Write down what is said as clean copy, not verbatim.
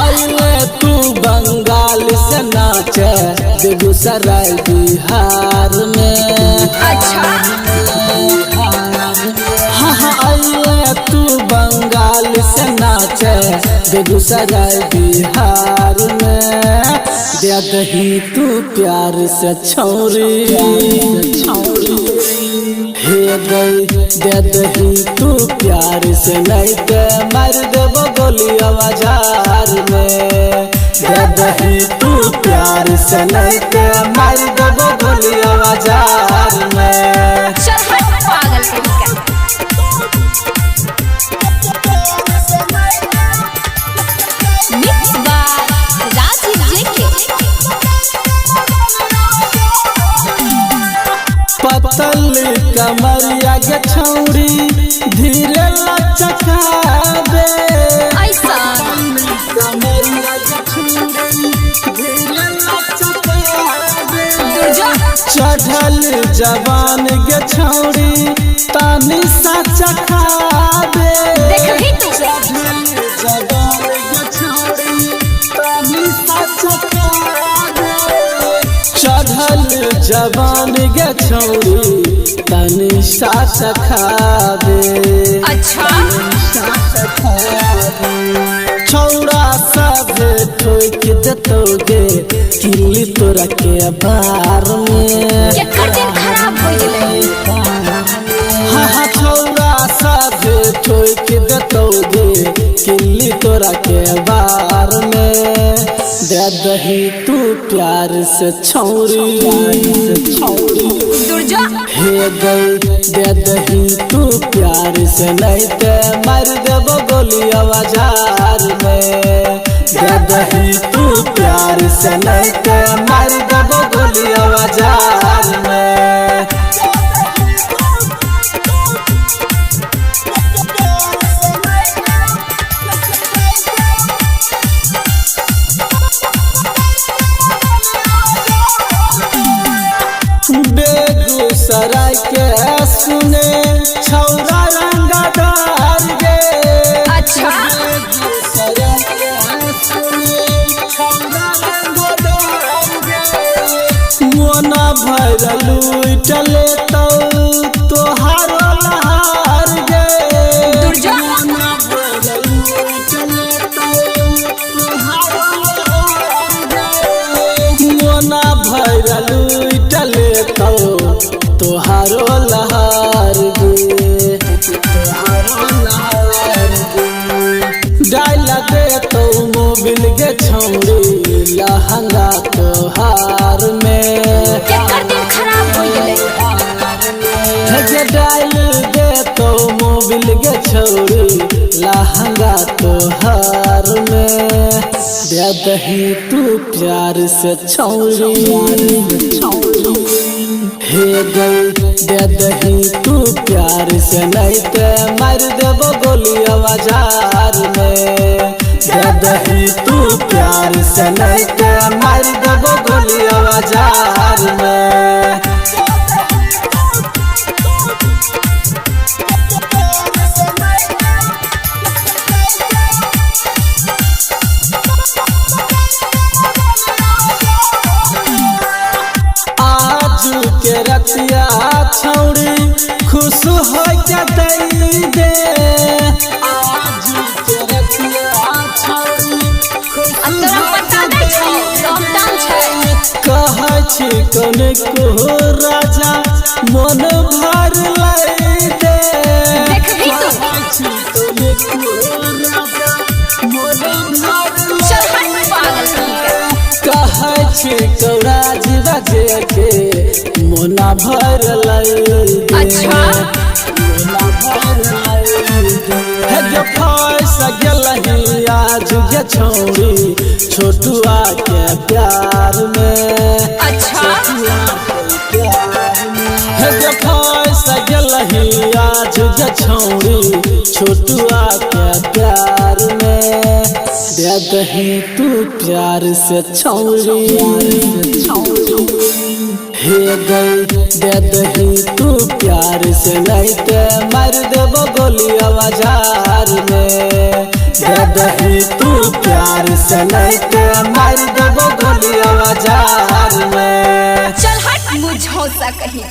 अरे तू बंगाल से नाचे बेगूसराय बिहार में। अच्छा हाँ अरे तू बंगाल से नाचे बेगूसराय बिहार में। दे दही तू प्यार से छौरी हे गई दे दही तू प्यार से नहीं ते मार देबो गोली बाजार में। दे दही तू प्यार से नहीं ते मार देबो गोली बाजार में। चल हट पागल कहीं का। मिक्स बाय राजीव जेके। पतल कमरिया के छौरी धीरे लचकाबे। ऐसा कमरिया के छौरी धीरे लचकाबे। चढ़ल जवान के छौरी तानी सा चखाबे। देखबी तू चढ़ल जवान के छौरी तानी सा चखाबे। चढ़ल जवान के छौरी तनी सा चखाबे। अच्छा छौरा सब ठोक देतोगे किल्ली तोरा के बार में। एकर दिन खराब हो गेलै। हाँ छौरा सब ठोक देतोगे किल्ली तोरा के बार में। दे दही तू प्यार से छौरी दूर जा। हे गई दे दही तू प्यार से नहीं ते मार देबो गोली बाजार में। दे दही तू प्यार से नहीं ते मार देबो गोली बाजार में। बेगूसराय के सुने छौरा रंगदार गे। अच्छा बेगूसराय के सुने छौरा रंगदार गे। मोना भरलू टले तो तोहार लहार गे। दूर जा। मोना भरलू टले तो तोहार लहार गे। मोना भरलू टले तो तोहारो लहार गे। तोहारो लहार गे। डाला दे तो मोबिल गे छौरी लहंगा तोहार में। एकर दिन खराब हो गेलै। हे डाल दे तो मोबिल गे छौरी लहंगा तोहार में। दे दही तू प्यार से छौरी हे गई दे दही तू प्यार से नहीं ते मार देबो गोली बाजार में। दे दही तू प्यार से नहीं ते मार देबो गोली बाजार में। के रतिया छौरी खुश हो दई दे। आज के रतिया छौरी खुश कहै छी कोने को राजा मन भर लै दे। देखबी तू कोने को राजा मन भर चल हट पागल कहीं का। कहै छी कौराज बजे के मोना भर लै। अच्छा मोना भर लै। हे गे फैस गेलही आज गे छौरी छोटुआ के प्यार में। अच्छा हे गे फैस गेलही आज गे छौरी छोटुआ के प्यार में। दे दही तू प्यार से छौरी हे गई दे दही तू प्यार से नहीं ते मार देबो गोली बाजार में दे दही तू प्यार से नहीं ते मार देबो गोली बाजार में। चल हट मुझ कहीं।